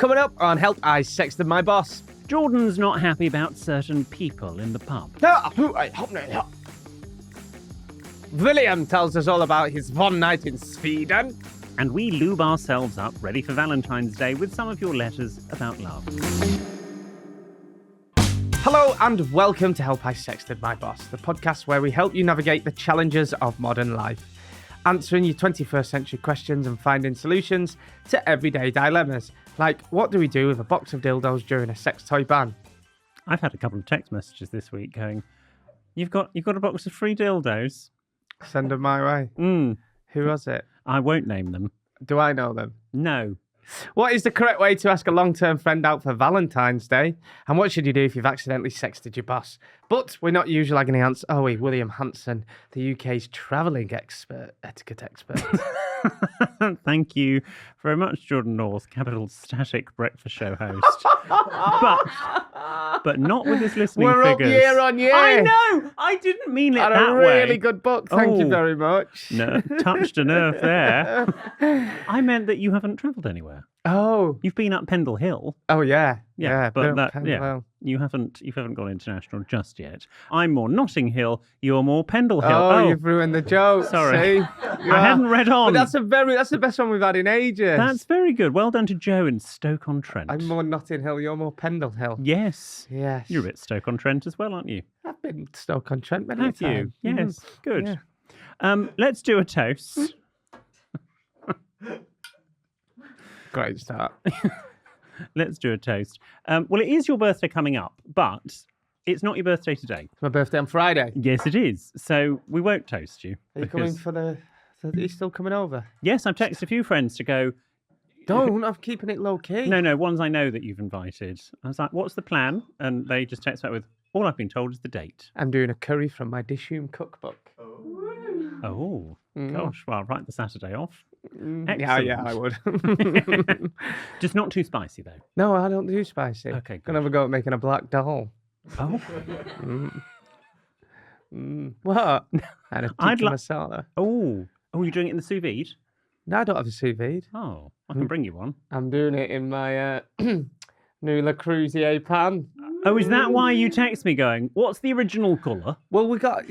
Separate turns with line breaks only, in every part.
Coming up on Help, I Sexted My Boss.
Jordan's not happy about certain people in the pub.
William tells us all about his one night in Sweden.
And we lube ourselves up ready for Valentine's Day with some of your letters about love.
Hello and welcome to Help, I Sexted My Boss, the podcast where we help you navigate the challenges of modern life, answering your 21st century questions and finding solutions to everyday dilemmas, like what do we do with a box of dildos during a sex toy ban?
I've had a couple of text messages this week going, you've got a box of free dildos?
Send them my way. Who was it?
I won't name them.
Do I know them?
No.
What is the correct way to ask a long-term friend out for Valentine's Day? And what should you do if you've accidentally sexted your boss? But we're not usually agony ants, are we? William Hanson, the UK's travelling etiquette expert.
Thank you very much, Jordan North, Capital Static breakfast show host. but not with his listening
We're
figures.
Up year on year.
I know. I didn't mean it
and
that
a
way.
really good book. Thank you very much.
No, touched a nerve there. I meant that you haven't travelled anywhere.
Oh.
You've been up Pendle Hill.
Oh yeah.
But you haven't gone international just yet. I'm more Notting Hill. You're more Pendle Hill.
Oh, you've ruined the joke.
Sorry.
See?
I hadn't read on.
But that's the best one we've had in ages.
That's very good. Well done to Joe in Stoke-on-Trent.
I'm more Notting Hill. You're more Pendle Hill.
Yes.
Yes.
You're a bit Stoke-on-Trent as well, aren't you?
I've been Stoke-on-Trent many
Have
times.
you? Yes. Good.
Yeah.
Let's do a toast.
Great start.
Let's do a toast. Well, it is your birthday coming up, but it's not your birthday today.
It's my birthday on Friday.
Yes, it is. So we won't toast you.
Are you coming for the... Are you still coming over?
Yes, I've texted a few friends to go...
Don't, I'm keeping it low-key.
No, ones I know that you've invited. I was like, what's the plan? And they just text back with, all I've been told is the date.
I'm doing a curry from my Dishoom cookbook.
Oh, gosh. Well, I'll write the Saturday off.
Yeah, I would.
Just not too spicy, though.
No, I don't do spicy.
Okay, good.
Gonna have a go at making a black doll.
Oh.
What? And a tikka masala.
Oh, you're doing it in the sous vide?
No, I don't have a sous vide.
Oh, I can bring you one. I'm
doing it in my new Le Creuset pan.
Oh, is that why you text me going, what's the original colour?
Well, I've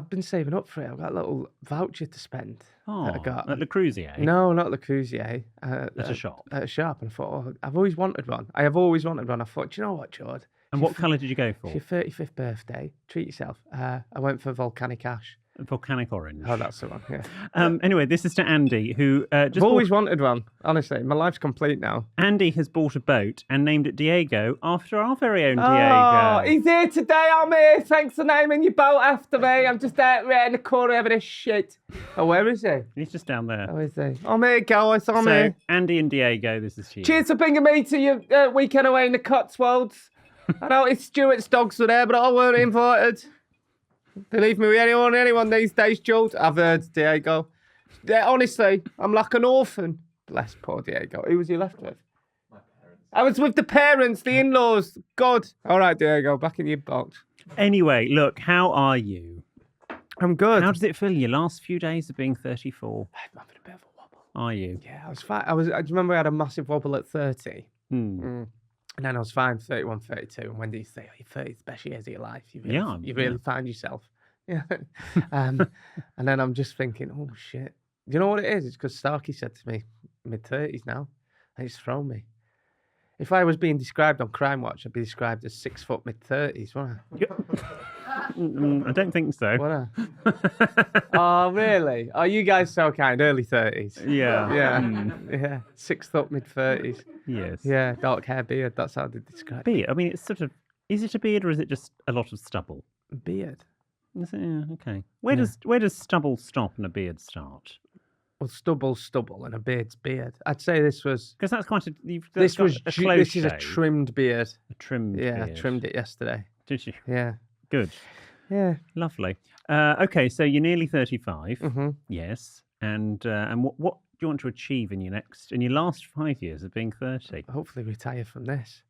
been saving up for it. I've got a little voucher to spend.
Oh,
that I got.
At Le Creuset?
No, not Le Creuset.
At a shop?
At a shop. And I thought, I've always wanted one. I have always wanted one. I thought, do you know what, George?
And what colour did you go for?
It's your 35th birthday. Treat yourself. I went for volcanic ash.
Volcanic orange.
Oh, that's the one, yeah.
Anyway, this is to Andy, who
I've always wanted one, honestly. My life's complete now.
Andy has bought a boat and named it Diego after our very own
Diego.
Diego.
He's here today, I'm here. Thanks for naming your boat after me. I'm just out there in the corner having a shit. Oh, where is he?
He's just down there.
Oh, is he? I'm here, guys. I'm here.
Andy and Diego, this is to you.
Cheers for bringing me to your weekend away in the Cotswolds. I noticed Stuart's dogs were there, but I weren't invited. They leave me with anyone these days, Jules. I've heard, Diego. Honestly, I'm like an orphan. Bless poor Diego. Who was you left with? My parents. I was with the parents, the in-laws. God. All right, Diego, back in your box.
Anyway, look, how are you?
I'm good.
How does it feel your last few days of being 34?
I'm having a bit of a wobble.
Are you?
Yeah, I was fine. I remember I had a massive wobble at 30. And then I was fine, 31, 32. And when do you say, your 30 is the best years of your life? You really find yourself. Yeah. And then I'm just thinking, oh, shit. Do you know what it is? It's because Starkey said to me, mid-30s now. And it's thrown me. If I was being described on Crime Watch, I'd be described as 6 foot mid-30s, wouldn't I?
I don't think so.
Oh, really? Oh, you guys so kind. Early 30s.
Yeah.
Yeah. 6 foot mid-30s.
Yes.
Yeah, dark hair, beard. That's how they describe it.
Beard? I mean, it's sort of... Is it a beard or is it just a lot of stubble?
Beard.
Is it? Yeah, okay. Where does stubble stop and a beard start?
Well, stubble, and a beard's beard. I'd say this was...
Because that's quite a...
This is a trimmed beard.
A trimmed beard.
Yeah, I trimmed it yesterday.
Did you?
Yeah.
Good.
Yeah.
Lovely. Okay, so you're nearly 35.
Mm-hmm.
Yes. And what do you want to achieve in your last 5 years of being 30?
Hopefully retire from this.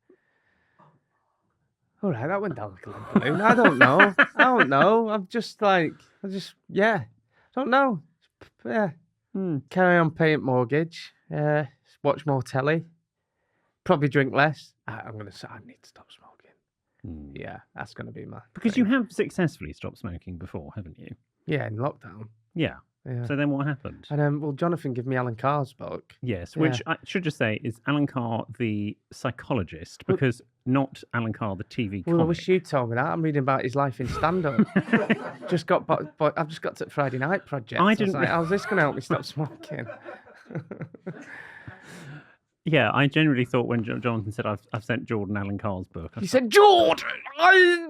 All right, that went down like a lump balloon. I don't know. I don't know. Yeah. Carry on paying mortgage. watch more telly, probably drink less. I'm going to say I need to stop smoking. Yeah, that's going to be my
Because
thing.
you have successfully stopped smoking before, haven't you?
Yeah, in lockdown.
Yeah. So then what happened?
And well, Jonathan gave me Alan Carr's book.
Yes, which I should just say is Alan Carr, the psychologist, because not Alan Carr, the TV comic.
Well, I wish you told me that. I'm reading about his life in stand-up. I've just got to the Friday Night Project. I was like, how's this going to help me stop smoking?
Yeah, I genuinely thought when Jonathan said, I've sent Jordan Alan Carr's book.
He said, Jordan, I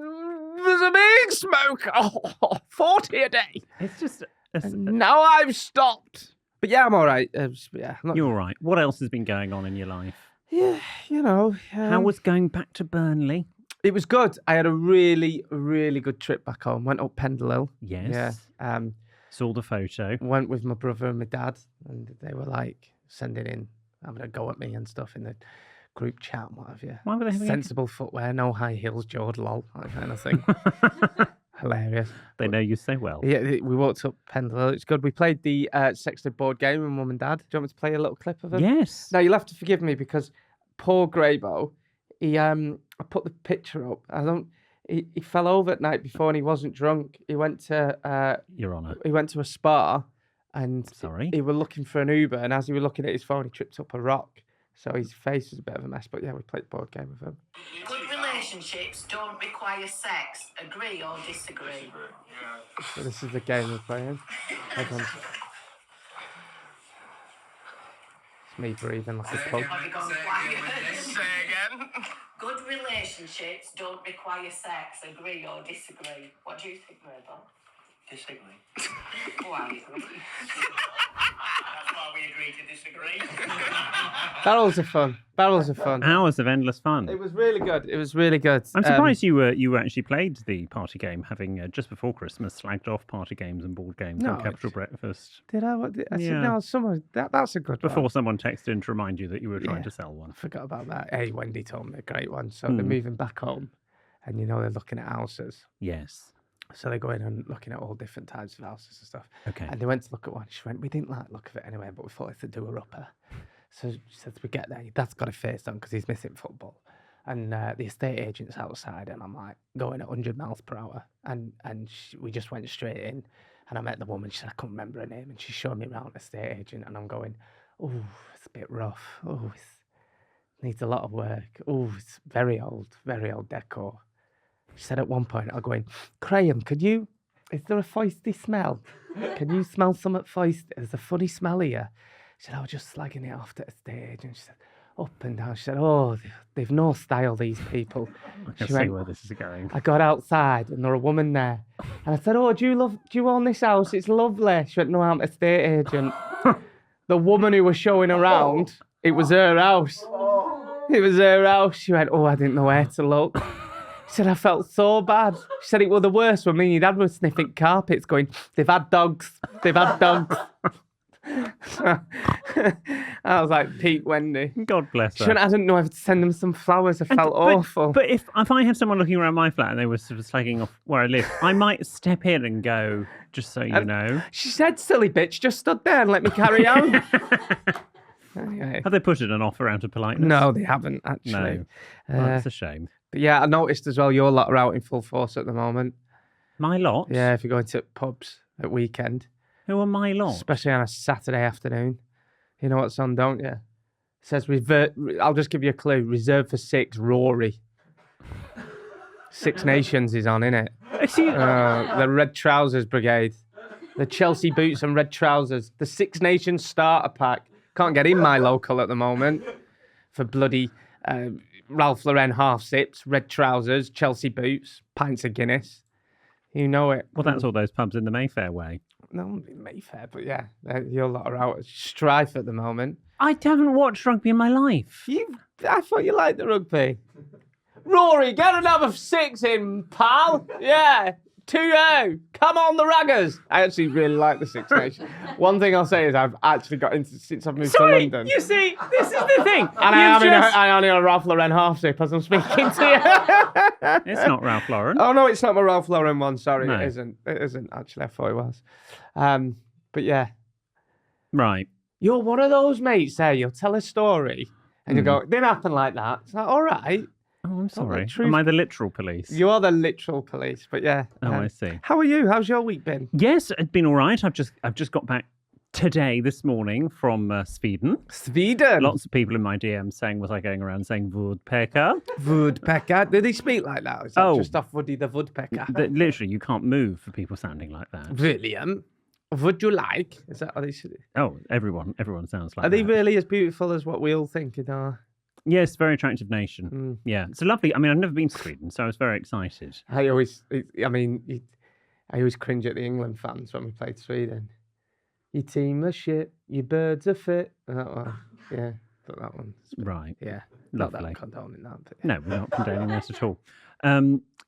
was a big smoker. 40 a day.
It's just...
now I've stopped. But yeah, I'm all right.
You're all right. What else has been going on in your life?
Yeah, you know.
How was going back to Burnley?
It was good. I had a really, really good trip back home. Went up Pendle Hill.
Yes.
Yeah.
Saw the photo.
Went with my brother and my dad, and they were like sending in, having a go at me and stuff in the group chat and what have you.
Why were they having
sensible footwear, no high heels, Jord, lol, that kind of thing. Hilarious.
They know you so well.
Yeah, we walked up Pendle Hill. It's good. We played the Sexted board game with Mum and Dad. Do you want me to play a little clip of it?
Yes.
Now, you'll have to forgive me because poor Graybo, I put the picture up. He fell over at night before and he wasn't drunk. He went to...
Your Honour.
He went to a spa and...
Sorry?
He was looking for an Uber, and as he was looking at his phone, he tripped up a rock. So his face was a bit of a mess, but yeah, we played the board game with him.
Good relationships don't require sex. Agree or disagree?
So this is the game we're playing. Everyone's... It's me breathing like a pug.
Have you gone quiet? Say again. Good relationships don't require sex. Agree or disagree? What do you think, Mabel?
Disagree.
Why?
That's why we agreed to disagree.
Barrels of fun. Barrels of fun.
Hours of endless fun.
It was really good. It was really good.
I'm surprised you actually played the party game, having just before Christmas slagged off party games and board games on Capital Breakfast.
Did I? I said, no, someone, that's a good
Before
one.
someone texted in to remind you that you were trying to sell one.
I forgot about that. Hey, Wendy told me a great one. So they're moving back home and, they're looking at houses.
Yes.
So they go in and looking at all different types of houses and stuff.
Okay.
And they went to look at one. She went, we didn't like the look of it anyway, but we thought if they do a upper. So she said, we get there. Dad's got a face on because he's missing football. And the estate agent's outside, and I'm like going at 100 miles per hour. And we just went straight in. And I met the woman. She said, I couldn't remember her name. And she showed me around the estate agent. And I'm going, oh, it's a bit rough. Oh, it needs a lot of work. Oh, it's very old decor. She said at one point, I'll go in, Graham, is there a feisty smell? Can you smell something feisty? There's a funny smell here. She said, I was just slagging it off at the stage. And she said, up and down. She said, oh, they've no style, these people.
I can see where this is going.
I got outside and there was a woman there. And I said, oh, do you own this house? It's lovely. She went, no, I'm an estate agent. The woman who was showing around, it was her house. It was her house. She went, oh, I didn't know where to look. She said, I felt so bad. She said it was the worst when me and your dad were sniffing carpets going, they've had dogs. I was like, Pete Wendy.
God bless her.
I didn't know if to send them some flowers. I felt awful.
But if I have someone looking around my flat and they were sort of slagging off where I live, I might step in and go, just so you know.
She said, silly bitch, just stood there and let me carry on. Anyway.
Have they put in an offer out of politeness?
No, they haven't, actually.
No. Well, that's a shame.
But yeah, I noticed as well your lot are out in full force at the moment.
My lot?
Yeah, if you're going to pubs at weekend.
Who are my lot?
Especially on a Saturday afternoon. You know what's on, don't you? It says, I'll just give you a clue. Reserved for 6, Rory. Six Nations is on, innit? The Red Trousers Brigade. The Chelsea boots and red trousers. The Six Nations starter pack. Can't get in my local at the moment. For bloody Ralph Lauren half sips, red trousers, Chelsea boots, pints of Guinness. You know it.
Well, that's all those pubs in the Mayfair way.
No, Mayfair, but yeah, your lot are out at strife at the moment.
I haven't watched rugby in my life.
I thought you liked the rugby. Rory, get another 6 in, pal. Yeah, 2-0. Come on, the Raggers. I actually really like the Six Nations. One thing I'll say is I've actually got into since I've moved to London.
You see, this is the thing.
And I only a Ralph Lauren half sip as I'm speaking to you.
It's not Ralph Lauren.
Oh no, it's not my Ralph Lauren one. Sorry,
No.
It isn't. It isn't actually. I thought it was. But yeah.
Right.
You're one of those mates there. You'll tell a story and you go, it didn't happen like that. It's like, all right.
Oh, I'm sorry. Am I the literal police?
You are the literal police, but yeah.
I see.
How are you? How's your week been?
Yes, it's been all right. I've just got back this morning from Sweden.
Sweden?
Lots of people in my DMs saying, was I going around saying Voooodpecker?
Voooodpecker? Did he speak like that? Is that just off Woody the Woodpecker?
Literally, you can't move for people sounding like that.
Brilliant. Would you like? Is that what they should?
Oh, everyone sounds like that.
Are they really as beautiful as what we all think they are?
Yes, very attractive nation. Yeah, it's a lovely. I mean, I've never been to Sweden, so I was very excited.
I always cringe at the England fans when we played Sweden. Your team are shit, your birds are fit. That one, yeah, but that one.
Right.
Yeah,
lovely.
Not that I'm condoning that. But yeah.
No, we're not condoning that at all.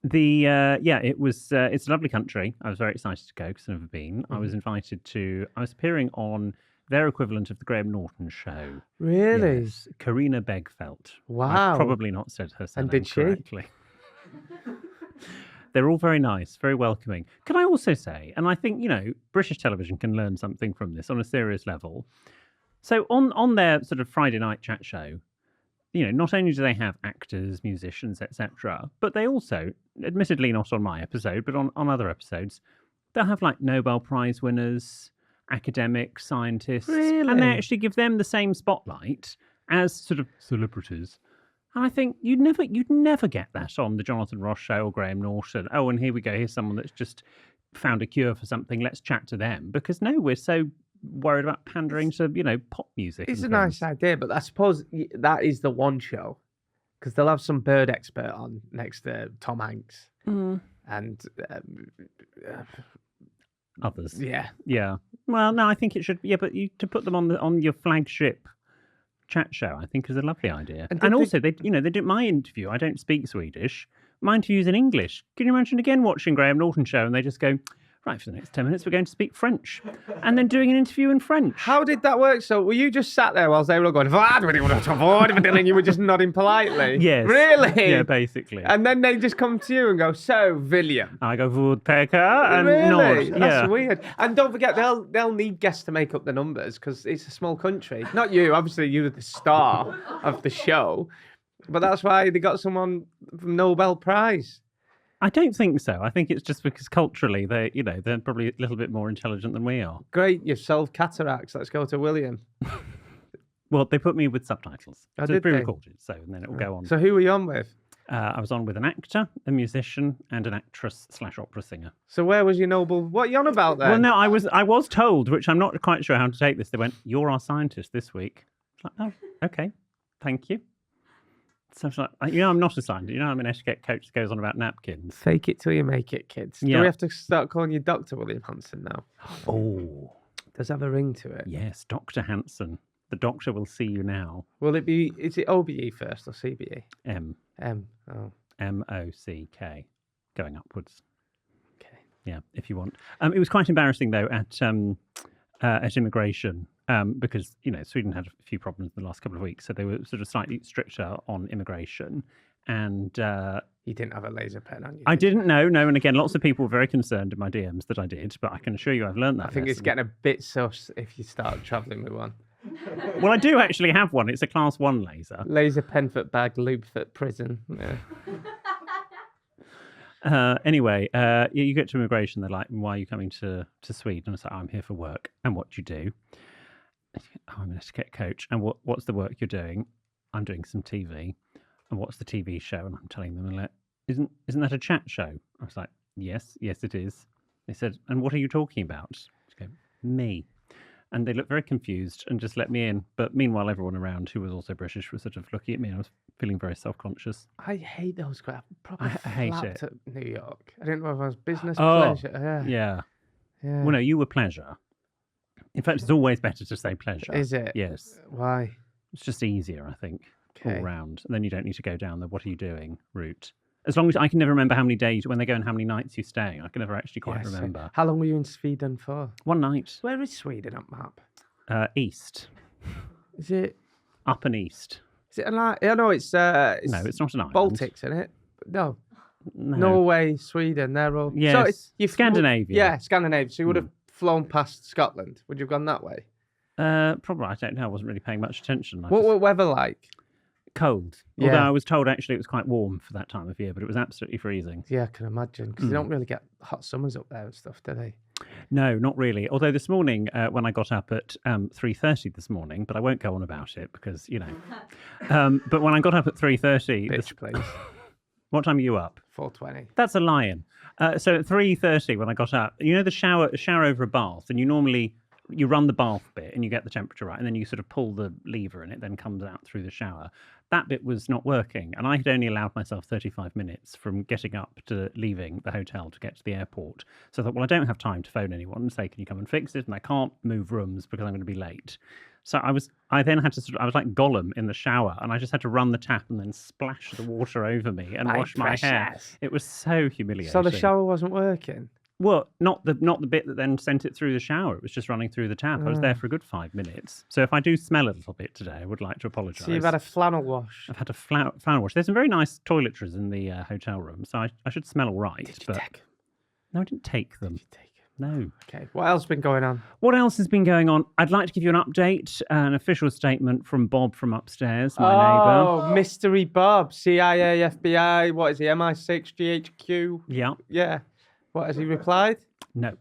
It was. It's a lovely country. I was very excited to go because I've never been. I was invited to. I was appearing on their equivalent of the Graham Norton show.
Really?
Yes, Karina Begfeldt.
Wow.
I've probably not said her surname correctly.
She?
They're all very nice, very welcoming. Can I also say, and I think, British television can learn something from this on a serious level. So on their sort of Friday night chat show, not only do they have actors, musicians, etc., but they also, admittedly not on my episode, but on other episodes, they'll have like Nobel Prize winners, academics, scientists,
really?
And they actually give them the same spotlight as sort of celebrities. And I think you'd never get that on the Jonathan Ross show or Graham Norton. Oh, and here we go. Here's someone that's just found a cure for something. Let's chat to them. Because no, we're so worried about pandering to, pop music.
It's a nice idea, but I suppose that is the one show. Because they'll have some bird expert on next to Tom Hanks. And
others.
Yeah.
Yeah. Well, no, I think it should. Yeah, but to put them on your flagship chat show, I think is a lovely idea. And also, they do my interview. I don't speak Swedish. My interview's in English. Can you imagine again watching Graham Norton show and they just go, right, for the next 10 minutes, we're going to speak French. And then doing an interview in French.
How did that work? So were you just sat there whilst they were all going, and you were just nodding politely?
Yes.
Really?
Yeah, basically.
And then they just come to you and go, so, William.
I go, Voooodpecker, and
really?
nod.
That's weird. And don't forget, they'll need guests to make up the numbers because it's a small country. Not you, obviously you're the star of the show. But that's why they got someone from Nobel Prize.
I don't think so. I think it's just because culturally they're probably a little bit more intelligent than we are.
Great, you've solved cataracts. Let's go to William.
Well, they put me with subtitles.
Oh,
so
did
it's
they?
pre-recorded, so and then it will go on.
So who were you on with?
I was on with an actor, a musician, and an actress / opera singer.
So where was your Nobel? What are you on about then?
Well, no, I was told, which I'm not quite sure how to take this. They went, "You're our scientist this week." It's like, oh, okay, thank you. So it's like, I'm not a scientist. I'm an etiquette coach that goes on about napkins.
Fake it till you make it, kids.
Yeah.
Do we have to start calling you Dr. William Hanson now?
Oh.
Does have a ring to it?
Yes, Dr. Hanson. The doctor will see you now.
Will it be, is it OBE first or CBE?
M.
Oh.
MOCK. Going upwards.
Okay.
Yeah, if you want. It was quite embarrassing, though, at immigration. Because, Sweden had a few problems in the last couple of weeks, so they were sort of slightly stricter on immigration. And
you didn't have a laser pen on you?
I didn't know, no. And again, lots of people were very concerned in my DMs that I did, but I can assure you I've learned that
I think
lesson.
it's getting a bit sus if you start travelling with one.
Well, I do actually have one. It's a class 1 laser.
Laser pen foot bag, lube foot prison. Yeah.
Anyway, you get to immigration, they're like, why are you coming to Sweden? And I was like, I'm here for work. And what do you do? Oh, I'm an etiquette coach. And what's the work you're doing? I'm doing some TV. And what's the TV show? And I'm telling them, like, isn't that a chat show? I was like, yes, it is. They said, and what are you talking about? I go, me. And they looked very confused and just let me in. But meanwhile, everyone around who was also British was sort of looking at me and I was feeling very self-conscious.
I hate those guys.
I hate it.
At New York. I didn't know if I was business
pleasure.
Yeah.
Well, no, you were pleasure. In fact, it's always better to say pleasure.
Is it?
Yes.
Why?
It's just easier, I think,
all
round. And then you don't need to go down the what are you doing route. As long as I can never remember how many days, when they go and how many nights you're staying. I can never actually quite remember.
How long were you in Sweden for?
1 night.
Where is Sweden on map?
East.
Is it?
Up and east.
Is it an island? Yeah, no, it's
no, it's not an island.
Baltics, isn't it? No. Norway, Sweden, they're all...
Yes,
so
Scandinavia.
Yeah, Scandinavia. So you would have flown past Scotland. Would you have gone that way?
Probably, I don't know. I wasn't really paying much attention.
What was weather like?
Cold.
Yeah.
Although I was told actually it was quite warm for that time of year, but it was absolutely freezing.
Yeah, I can imagine. Because they don't really get hot summers up there and stuff, do they?
No, not really. Although this morning, when I got up at 3:30 this morning, but I won't go on about it because, you know. But when I got up at 3:30...
Bitch, please.
What time are you up?
4:20.
That's a lion. So at 3:30 when I got up, you know the shower over a bath, and you run the bath bit and you get the temperature right, and then you sort of pull the lever and it then comes out through the shower. That bit was not working, and I had only allowed myself 35 minutes from getting up to leaving the hotel to get to the airport. So I thought, well, I don't have time to phone anyone and say, can you come and fix it? And I can't move rooms because I'm going to be late. So I then had to I was like Gollum in the shower, and I just had to run the tap and then splash the water over me and wash my hair. It was so humiliating.
So the shower wasn't working?
Well, not the bit that then sent it through the shower. It was just running through the tap. I was there for a good 5 minutes. So if I do smell a little bit today, I would like to apologise.
So you've had a flannel wash?
I've had a flannel wash. There's some very nice toiletries in the hotel room, so I should smell all right.
Did you take them?
No, I didn't take them.
Did you take them?
No.
Okay. What else has been going on?
What else has been going on? I'd like to give you an update, an official statement from Bob from upstairs, my neighbour.
Oh, Mystery Bob, CIA, FBI, what is he, MI6, GHQ?
Yeah.
Yeah. What, has he replied?
No.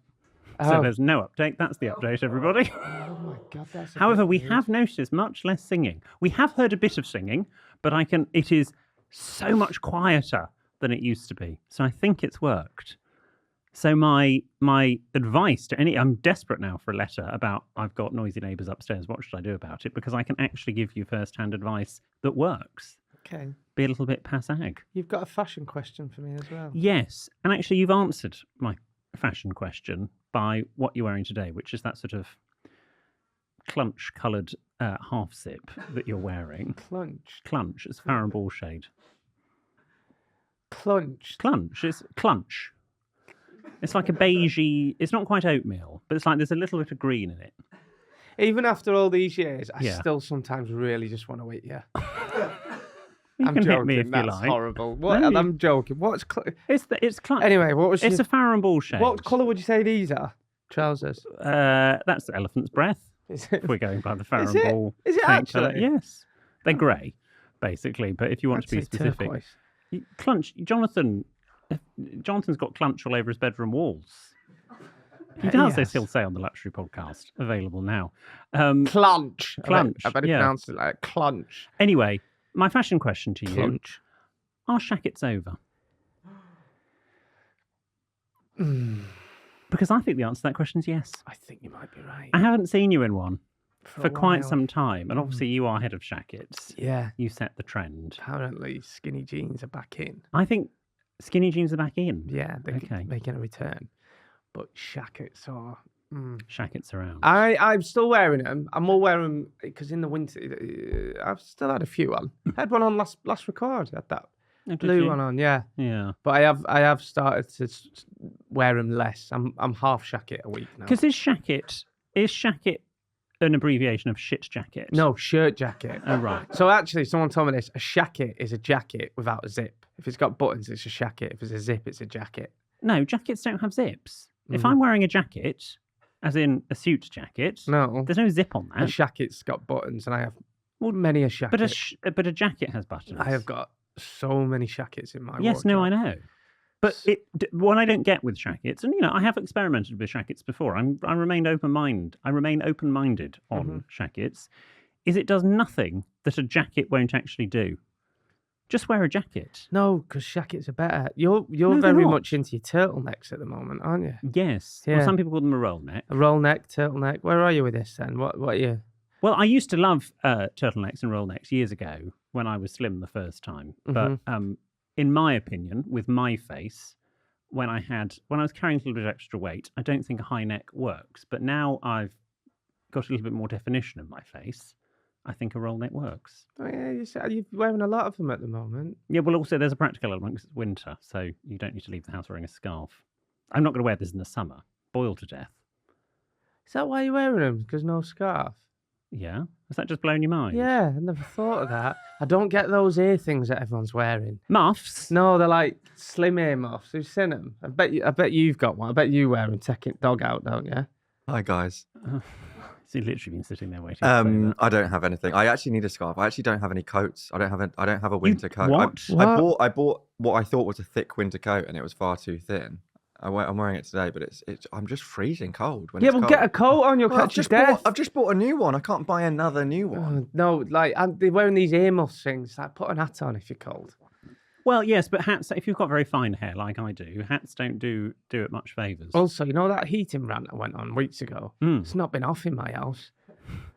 So there's no update. That's the update, everybody.
Oh my God, that's
However, we have noticed much less singing. We have heard a bit of singing, but it is so much quieter than it used to be. So I think it's worked. So my advice to I'm desperate now for a letter about I've got noisy neighbours upstairs. What should I do about it? Because I can actually give you first-hand advice that works.
Okay.
Be a little bit passag.
You've got a fashion question for me as well.
Yes, and actually you've answered my fashion question by what you're wearing today, which is that sort of clunch-coloured half zip that you're wearing. Clunch. It's Farrow Ball shade.
Clunch.
It's clunch. It's like a beigey. It's not quite oatmeal, but it's like there's a little bit of green in it.
Even after all these years, I still sometimes really just want to eat you.
I'm
joking.
Hit me if
That's
you like.
Horrible. What? No, I'm joking. What's
it's clunch.
Anyway, what was
it's a Farrow Ball shade.
What colour would you say these are? Trousers.
That's the elephant's breath. If we're going by the Farrow Ball.
Is it actually?
Colour. Yes, they're grey, basically. But if you want to be specific, clunch. Jonathan's got clunch all over his bedroom walls. He does, as he'll say on the Luxury Podcast, available now.
Clunch.
Clunch.
I better pronounce it like clunch.
Anyway, my fashion question to you. Are shackets over? Because I think the answer to that question is yes.
I think you might be right.
I haven't seen you in one for quite some time. And obviously you are head of shackets.
Yeah.
You set the trend.
Apparently skinny jeans are back in.
I think skinny jeans are back in.
Yeah, they're making a return. But shackets are...
Shackets around.
I'm still wearing them. I'm more wearing them because in the winter, I've still had a few on. I had one on last record. I had that blue one on, yeah.
Yeah.
But I have started to wear them less. I'm half shacket a week now.
Because is shacket an abbreviation of shit jacket?
No, shirt jacket.
Oh, right.
So actually, someone told me this. A shacket is a jacket without a zip. If it's got buttons, it's a shacket. If it's a zip, it's a jacket.
No, jackets don't have zips. If I'm wearing a jacket, as in a suit jacket,
no,
there's no zip on that.
A shacket's got buttons, and I have many a shacket.
But a jacket has buttons.
I have got so many shackets in my wardrobe.
Yes, no, I know. But what I don't get with shackets, and I have experimented with shackets before. I remain open-minded. I remain open-minded on shackets. Is it does nothing that a jacket won't actually do. Just wear a jacket.
No, because shackets are better. You're very much into your turtlenecks at the moment, aren't you?
Yes. Yeah. Well, some people call them a roll neck.
A roll neck, turtleneck. Where are you with this then? What are you?
Well, I used to love turtlenecks and roll necks years ago when I was slim the first time. But in my opinion, with my face, when I was carrying a little bit of extra weight, I don't think a high neck works. But now I've got a little bit more definition of my face. I think a roll neck works.
Oh, yeah, you're wearing a lot of them at the moment.
Yeah, well, also there's a practical element because it's winter, so you don't need to leave the house wearing a scarf. I'm not going to wear this in the summer. Boil to death.
Is that why you're wearing them? Because no scarf?
Yeah. Has that just blown your mind?
Yeah, I never thought of that. I don't get those ear things that everyone's wearing.
Muffs?
No, they're like slim ear muffs. Who's seen them? I bet you've got one. I bet you wear them taking dog out, don't you?
Hi, guys.
So you've literally been sitting there waiting. To say that.
I don't have anything. I actually need a scarf. I actually don't have any coats. I don't have a winter coat.
What?
I bought what I thought was a thick winter coat, and it was far too thin. I'm wearing it today, but I'm just freezing cold. When it's cold.
Get a coat on. You'll catch your death.
I've just bought a new one. I can't buy another new one.
No, like they're wearing these earmuffs things. Like, put an hat on if you're cold.
Well, yes, but hats, if you've got very fine hair like I do, hats don't do it much favours.
Also, you know that heating rant I went on weeks ago? It's not been off in my house.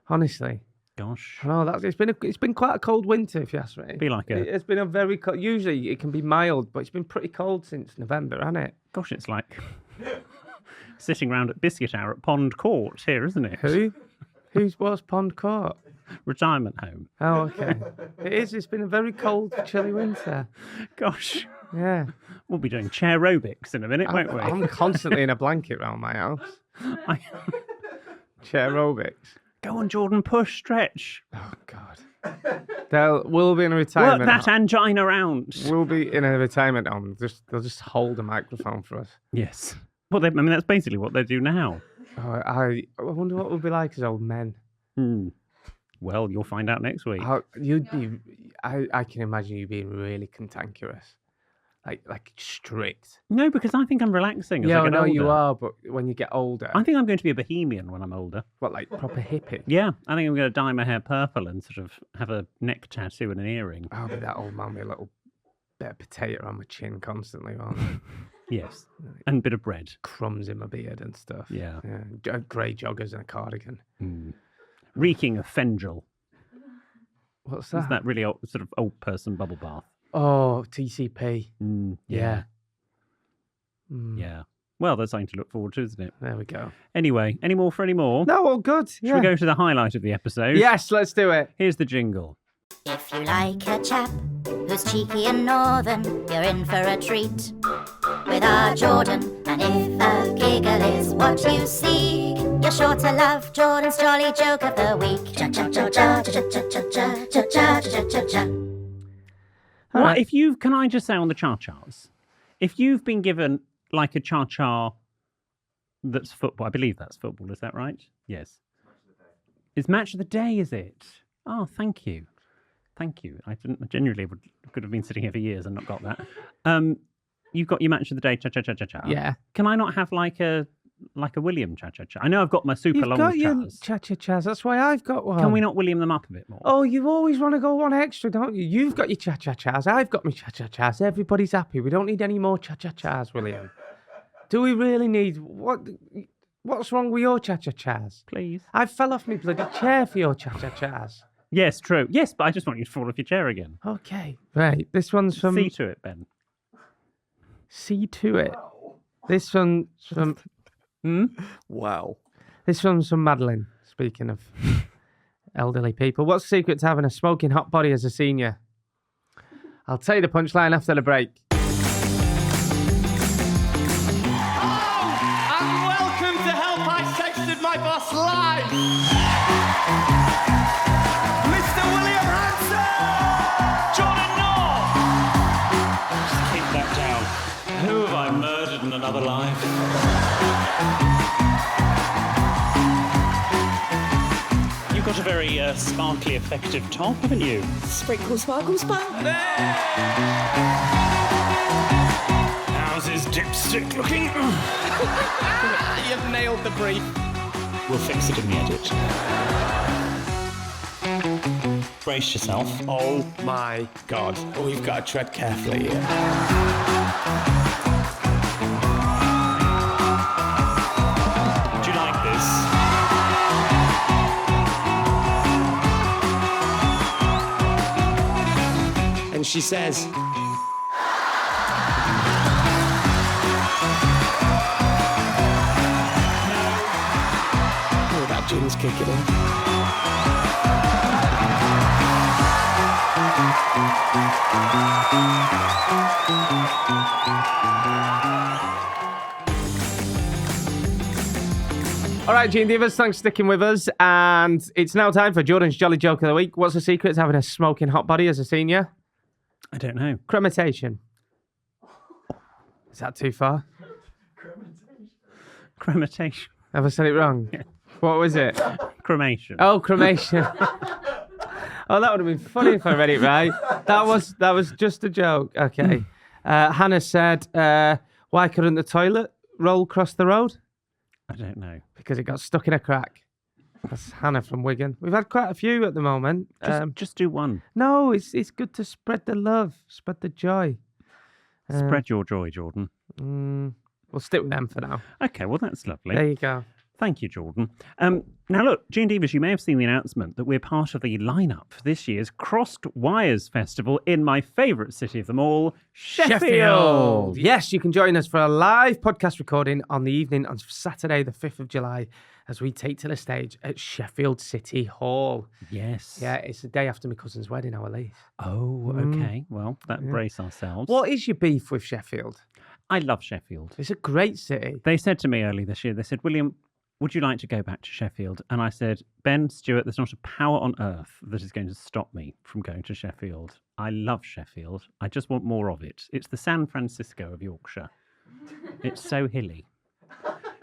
Honestly.
Gosh.
I know, it's been quite a cold winter, if you ask me. It's been a very cold... Usually it can be mild, but it's been pretty cold since November, hasn't it?
Gosh, it's like sitting round at biscuit hour at Pond Court here, isn't it?
Who? What's Pond Court?
Retirement home.
Oh, okay. It is. It's been a very cold, chilly winter.
Gosh.
Yeah.
We'll be doing chair aerobics in a minute, won't we?
I'm constantly in a blanket round my house. Chair aerobics.
Go on, Jordan, push, stretch.
Oh, God. We'll be in a retirement
Work that angina round.
We'll be in a retirement home. They'll just hold a microphone for us.
Yes. Well, that's basically what they do now.
Oh, I wonder what we'll be like as old men.
Well, you'll find out next week.
I can imagine you being really cantankerous. Like strict.
No, because I think I'm relaxing as I get older.
You are, but when you get older...
I think I'm going to be a bohemian when I'm older.
What, like proper hippie?
Yeah, I think I'm going to dye my hair purple and sort of have a neck tattoo and an earring.
I'll be that old man with a little bit of potato on my chin constantly, won't I?
Yes, and a bit of bread.
Crumbs in my beard and stuff.
Yeah.
Grey joggers and a cardigan.
Reeking of Fendril.
What's that?
It's that really old, sort of old person bubble bath.
Oh, TCP.
Yeah.
Mm.
Yeah. Well, there's something to look forward to, isn't it?
There we go.
Anyway, any more for any more?
No, all good.
Should we go to the highlight of the episode?
Yes, let's do it.
Here's the jingle.
If you like a chap who's cheeky and northern, you're in for a treat with our Jordan. And if a giggle is what you seek, you're sure to love Jordan's jolly joke of the week. Cha cha cha cha cha cha cha cha cha cha cha cha.
Right. Can I just say on the cha-chas, if you've been given like a cha-cha that's football, I believe that's football, is that right? Yes. It's match of the day, is it? Oh, thank you. Thank you. I genuinely could have been sitting here for years and not got that. You've got your match of the day, cha-cha-cha-cha-cha.
Yeah.
Can I not have like a William cha-cha-cha? I know I've got my super long chas.
You've got your cha-cha-chas. That's why I've got one.
Can we not William them up a bit more?
Oh, you always want to go one extra, don't you? You've got your cha-cha-chas. I've got my cha-cha-chas. Everybody's happy. We don't need any more cha-cha-chas, William. Do we really need... What's wrong with your cha-cha-chas?
Please.
I fell off my bloody chair for your cha-cha-chas.
Yes, true. Yes, but I just want you to fall off your chair again.
Okay. Right. This one's from...
See to it, Ben.
See to it. This one's from...
Wow.
This one's from Madeline, speaking of elderly people. What's the secret to having a smoking hot body as a senior? I'll tell you the punchline after the break.
And welcome to Help I Texted My Boss Live! Mr. William Hanson!
Jordan North! Just keep that down. Who have I murdered in another life? You've got a very sparkly, effective top, haven't you?
Sprinkle, sparkle, sparkle.
How's his dipstick looking?
You've nailed the brief.
We'll fix it in the edit. Brace yourself.
Oh my God. We've got to tread carefully here.
Do you like this?
And she says... Oh, that gin's kicking in.
All right, G&Divas, thanks for sticking with us. And it's now time for Jordan's Jolly Joke of the Week. What's the secret to having a smoking hot body as a senior?
I don't know.
Crematation. Is that too far?
Crematation.
Have I said it wrong?
Yeah.
What was it?
Cremation.
Oh, cremation. Oh, that would have been funny if I read it right. That was just a joke. Okay. Hannah said, why couldn't the toilet roll across the road?
I don't know.
Because it got stuck in a crack. That's Hannah from Wigan. We've had quite a few at the moment.
Just do one.
No, it's good to spread the love, spread the joy.
Spread your joy, Jordan.
We'll stick with them for now.
Okay, well, that's lovely.
There you go.
Thank you, Jordan. Now, look, G&Divas, you may have seen the announcement that we're part of the lineup for this year's Crossed Wires Festival in my favourite city of them all, Sheffield.
Yes, you can join us for a live podcast recording on the evening on Saturday, the 5th of July, as we take to the stage at Sheffield City Hall.
Yes.
Yeah, it's the day after my cousin's wedding, our lease.
Oh, okay. Well, brace ourselves.
What is your beef with Sheffield?
I love Sheffield.
It's a great city.
They said to me early this year, they said, William, would you like to go back to Sheffield? And I said, Ben, Stuart, there's not a power on earth that is going to stop me from going to Sheffield. I love Sheffield. I just want more of it. It's the San Francisco of Yorkshire. It's so hilly.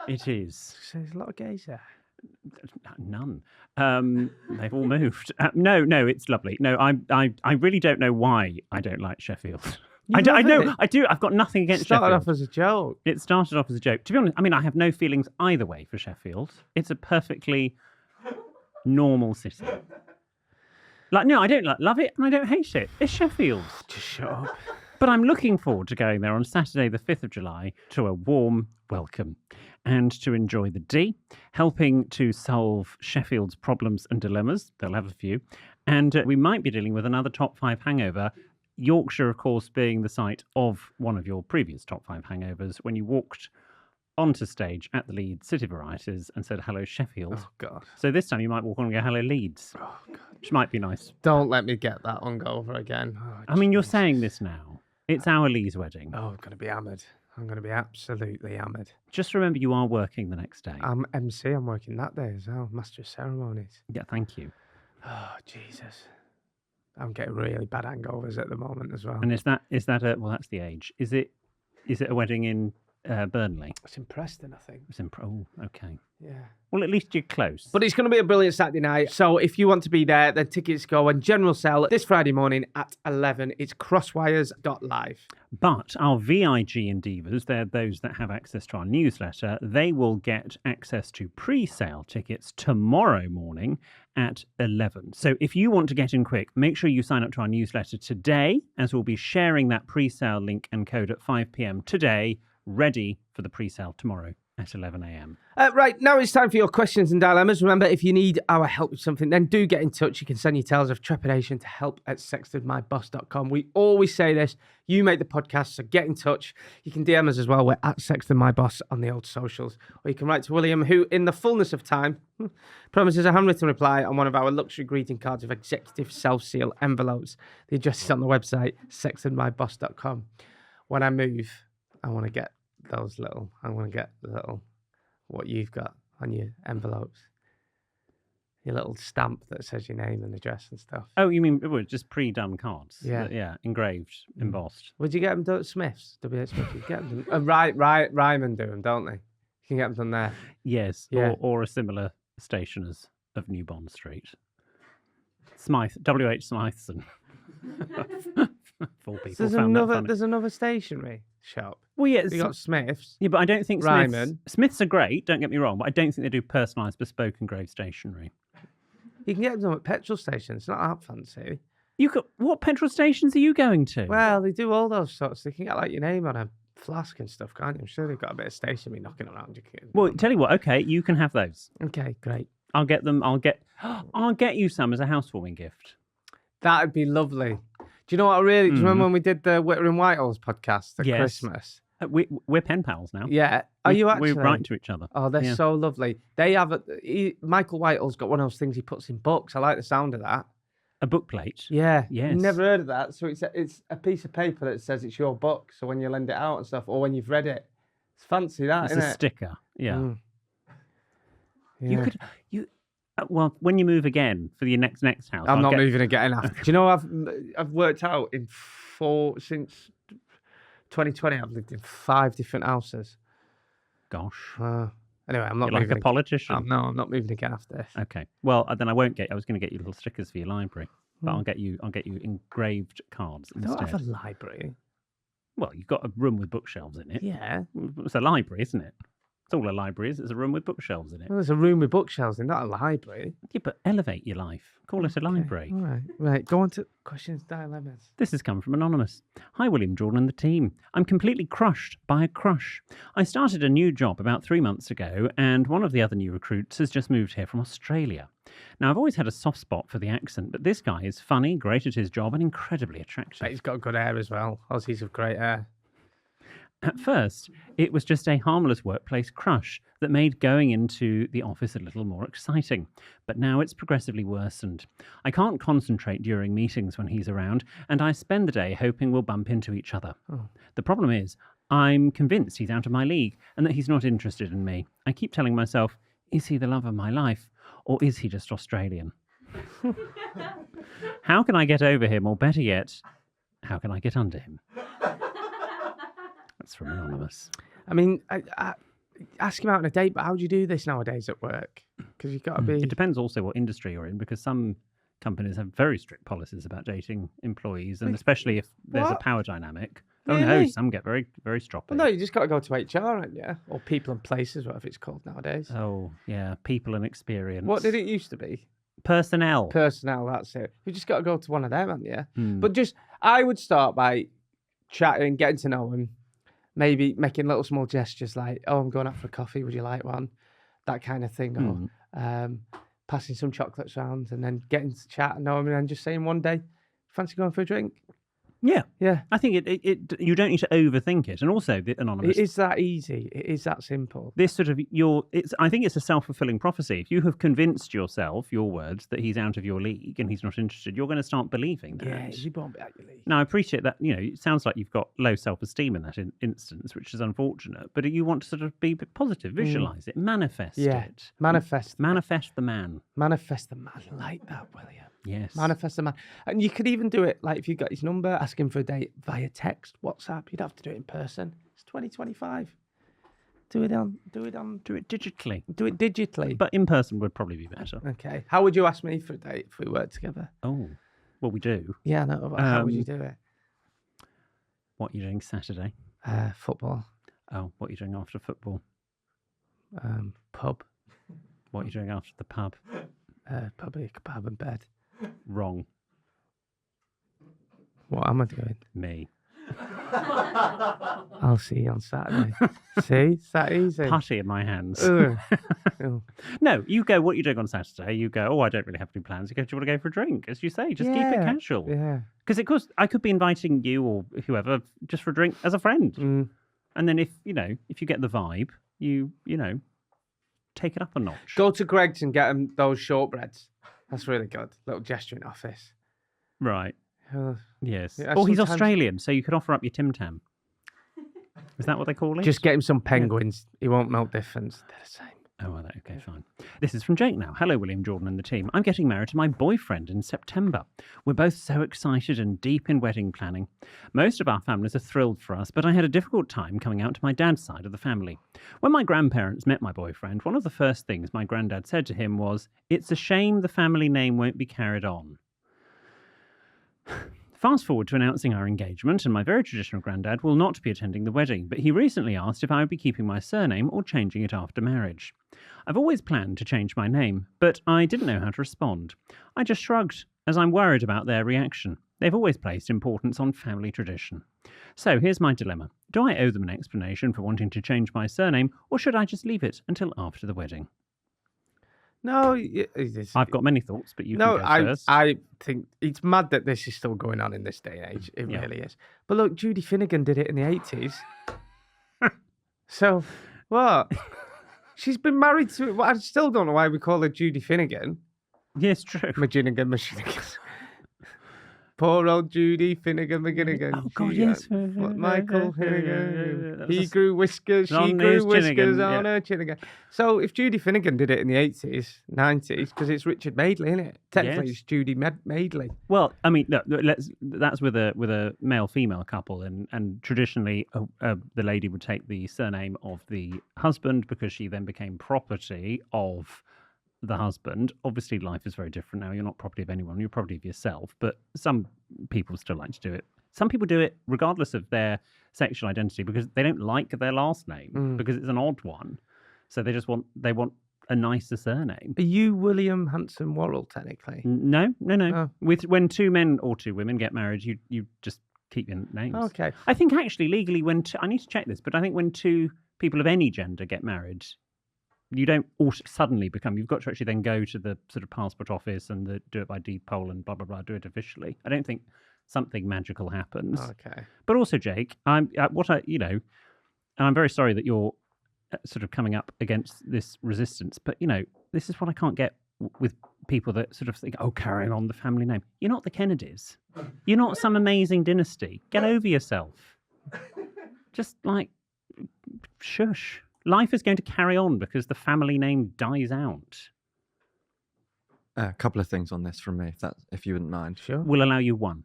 It is.
So there's a lot of gays there.
None. They've all moved. No, it's lovely. No, I really don't know why I don't like Sheffield. I know. I do. I've got nothing against Sheffield.
It started off as a joke.
It started off as a joke. To be honest, I mean, I have no feelings either way for Sheffield. It's a perfectly normal city. Like, no, I don't love it and I don't hate it. It's Sheffield.
Just shut up.
But I'm looking forward to going there on Saturday, the 5th of July, to a warm welcome and to enjoy the D, helping to solve Sheffield's problems and dilemmas. They'll have a few. And we might be dealing with another top 5 hangover. Yorkshire, of course, being the site of one of your previous top 5 hangovers when you walked onto stage at the Leeds City Varieties and said, hello, Sheffield.
Oh, God.
So this time you might walk on and go, hello, Leeds.
Oh, God.
Which might be nice.
Don't let me get that hungover again. Oh,
I mean, you're saying this now. It's our Lee's wedding.
Oh, I'm going to be hammered. I'm going to be absolutely hammered.
Just remember you are working the next day.
I'm MC. I'm working that day as well. Master of Ceremonies.
Yeah, thank you.
Oh, Jesus. I'm getting really bad hangovers at the moment as well.
And is that a, well, that's the age. Is it a wedding in Burnley?
It's in Preston, I think.
It's in, oh, okay.
Yeah.
Well, at least you're close.
But it's going to be a brilliant Saturday night. So if you want to be there, then tickets go on general sale this Friday morning at 11. It's crosswires.live.
But our VIG&DIVAs, they're those that have access to our newsletter, they will get access to pre-sale tickets tomorrow morning at 11. So if you want to get in quick, make sure you sign up to our newsletter today, as we'll be sharing that pre-sale link and code at 5 p.m. today, ready for the pre-sale tomorrow at 11 a.m.
Right, now it's time for your questions and dilemmas. Remember, if you need our help with something, then do get in touch. You can send your tales of trepidation to help@sextonmyboss.com. We always say this. You make the podcast, so get in touch. You can DM us as well. We're at sextonmyboss on the old socials. Or you can write to William, who, in the fullness of time, promises a handwritten reply on one of our luxury greeting cards of executive self-seal envelopes. The address is on the website, sextonmyboss.com. When I move, I want to get what you've got on your envelopes. Your little stamp that says your name and address and stuff.
Oh, you mean just pre-done cards?
Yeah.
Yeah, engraved, embossed.
Would you get them done at Smith's? WH Smith, you get them done. Ryman do them, don't they? You can get them done there.
Yes,
Yeah.
or a similar stationers of New Bond Street. Smythe, W.H. Smytheson. Full people found that funny.
There's another stationery shop.
Well, yeah,
You got Smith's.
yeah, but I don't think
Ryman.
Smiths are great. Don't get me wrong, but I don't think they do personalised, bespoke, engraved stationery.
You can get them done at petrol stations. It's not that fancy.
What petrol stations are you going to?
Well, they do all those sorts. They can get like your name on a flask and stuff, can't you? I'm sure they've got a bit of stationery knocking around.
Well, tell you what. Okay, you can have those.
Okay, great.
I'll get them. I'll get you some as a housewarming gift.
That'd be lovely. Do you know what do you remember when we did the Witter and Whitehall's podcast at Christmas?
We're pen pals now.
Yeah. Are you actually?
We write to each other.
Oh, they're so lovely. They have Michael Whitehall's got one of those things he puts in books. I like the sound of that.
A book plate?
Yeah.
Yes.
Never heard of that. So it's a piece of paper that says it's your book. So when you lend it out and stuff, or when you've read it, it's fancy that,
it's
isn't
a
it?
sticker. Yeah.
Yeah.
Well, when you move again for your next house,
I'm not moving again. Do you know I've worked out since 2020. I've lived in 5 different houses.
Gosh.
Anyway, I'm not
You're like
moving
a politician.
No, I'm not moving again after this.
Okay. Well, then I won't get. I was going to get you little stickers for your library, but I'll get you engraved cards
I
instead.
don't have a library.
Well, you've got a room with bookshelves in it.
Yeah.
It's a library, isn't it? It's all a library is. It's a room with bookshelves in it.
Well, there's a room with bookshelves in, not a library.
Yeah, but elevate your life. Call it a library.
All right. Right. Go on to questions, dilemmas.
This has come from Anonymous. Hi, William, Jordan and the team. I'm completely crushed by a crush. I started a new job about 3 months ago, and one of the other new recruits has just moved here from Australia. Now, I've always had a soft spot for the accent, but this guy is funny, great at his job, and incredibly attractive.
But he's got good hair as well. Aussies have great hair.
At first, it was just a harmless workplace crush that made going into the office a little more exciting. But now it's progressively worsened. I can't concentrate during meetings when he's around, and I spend the day hoping we'll bump into each other. Oh. The problem is, I'm convinced he's out of my league and that he's not interested in me. I keep telling myself, is he the love of my life, or is he just Australian? How can I get over him, or better yet, how can I get under him? That's from Anonymous.
I mean, I ask him out on a date, but how do you do this nowadays at work? Because you've got to be...
It depends also what industry you're in, because some companies have very strict policies about dating employees, and especially if there's a power dynamic. Really? Oh no, some get very, very stroppy.
Well, no, you just got to go to HR, haven't you? Or people and places, whatever it's called nowadays.
Oh, yeah, people and experience.
What did it used to be?
Personnel.
Personnel, that's it. You just got to go to one of them, haven't you? But I would start by chatting, getting to know him. Maybe making little small gestures like, oh, I'm going out for a coffee, would you like one? That kind of thing. Or passing some chocolates around and then getting to chat and know him and then just saying one day, fancy going for a drink?
Yeah.
Yeah.
I think you don't need to overthink it. And also, the Anonymous...
It is that easy. It is that simple.
This sort of, I think it's a self-fulfilling prophecy. If you have convinced yourself, your words, that he's out of your league and he's not interested, you're going to start believing that.
Yeah, he won't be out your league.
Now, I appreciate that, it sounds like you've got low self-esteem in that instance, which is unfortunate, but you want to sort of be a bit positive, visualise it, manifest it.
Manifest
the man.
Manifest the man. Like that, William.
Yes.
Manifest the man. And you could even do it, like if you got his number, ask him for a date via text, WhatsApp. You'd have to do it in person. It's 2025. Do it digitally. Do it digitally.
But in person would probably be better.
Okay. How would you ask me for a date if we worked together?
Oh, well, we do.
Yeah, no, but how would you do it?
What are you doing Saturday?
Football.
Oh, what are you doing after football?
Pub.
What are you doing after the pub?
Probably a pub and bed.
Wrong.
What am I doing?
Me.
I'll see you on Saturday. See? It's that easy.
Putty in my hands.
Oh.
No, you go, what are you doing on Saturday? You go, oh, I don't really have any plans. You go, do you want to go for a drink? As you say, just keep it casual.
Yeah.
Because I could be inviting you or whoever just for a drink as a friend. And then if you get the vibe, you take it up a notch.
Go to Greg's and get him those shortbreads. That's really good. Little gesture in office.
Right. Yes.
Yeah,
he's Australian, so you could offer up your Tim Tam. Is that what they call it?
Just get him some penguins. He won't know difference. They're the same.
Oh, well, okay, fine. This is from Jake now. Hello, William, Jordan and the team. I'm getting married to my boyfriend in September. We're both so excited and deep in wedding planning. Most of our families are thrilled for us, but I had a difficult time coming out to my dad's side of the family. When my grandparents met my boyfriend, one of the first things my granddad said to him was, "It's a shame the family name won't be carried on." Fast forward to announcing our engagement, and my very traditional granddad will not be attending the wedding, but he recently asked if I would be keeping my surname or changing it after marriage. I've always planned to change my name, but I didn't know how to respond. I just shrugged, as I'm worried about their reaction. They've always placed importance on family tradition. So here's my dilemma. Do I owe them an explanation for wanting to change my surname, or should I just leave it until after the wedding?
No,
I've got many thoughts, but you can go first.
I think it's mad that this is still going on in this day and age. It really is. But look, Judy Finnegan did it in the 80s. So, what? She's been married to... Well, I still don't know why we call her Judy Finnegan.
Yes, true.
Majinigan. Poor old Judy Finnegan McGinnigan.
Oh, God, yes.
Michael Finnegan.
That
He
was
grew whiskers, she
on
grew
his chin
whiskers
again,
on her chin again. So if Judy Finnegan did it in the 80s, 90s, because it's Richard Madeley, isn't it? Technically,
Yes.
it's Judy Madeley.
Well, I mean, no, that's with a male-female couple, and traditionally the lady would take the surname of the husband because she then became property of the husband. Obviously, life is very different now. You're not property of anyone. You're property of yourself. But some people still like to do it. Some people do it regardless of their sexual identity because they don't like their last name because it's an odd one. So they just want a nicer surname.
Are you William Hanson Worrell, technically?
No.
Oh.
When two men or two women get married, you just keep your names.
Okay.
I think actually legally I need to check this, but I think when two people of any gender get married, you don't suddenly become. You've got to actually then go to the sort of passport office and do it by deed poll and blah blah blah. Do it officially. I don't think something magical happens.
Okay.
But also, Jake, and I'm very sorry that you're sort of coming up against this resistance. But this is what I can't get with people that sort of think, oh, carrying on the family name. You're not the Kennedys. You're not some amazing dynasty. Get over yourself. Just shush. Life is going to carry on because the family name dies out.
A couple of things on this from me, if you wouldn't mind.
Sure.
We'll allow you one.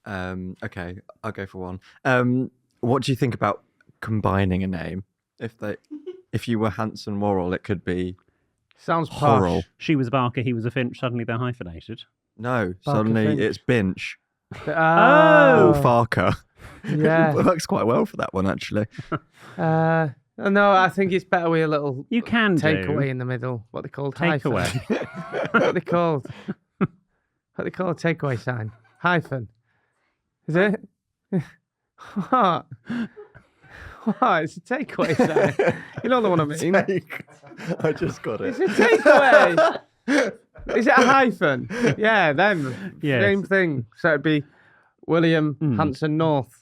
Okay, I'll go for one. What do you think about combining a name? If you were Hanson Worrell, it could be
Sounds
Horrell.
posh.
She was a Barker, he was a Finch. Suddenly they're hyphenated.
No,
Barker
suddenly
Finch.
it's Binch
Oh.
or Farker.
Yeah.
It works quite well for that one, actually.
No, I think it's better with a little
You can
takeaway in the middle. What they called
Takeaway.
hyphen. What they called? What they call a takeaway sign? Hyphen. Is it? What? What? It's a takeaway sign. You know the one I mean.
I just got it.
It's a takeaway. Is it a hyphen? Yeah, them.
Yes.
Same thing. So it'd be William Hanson North.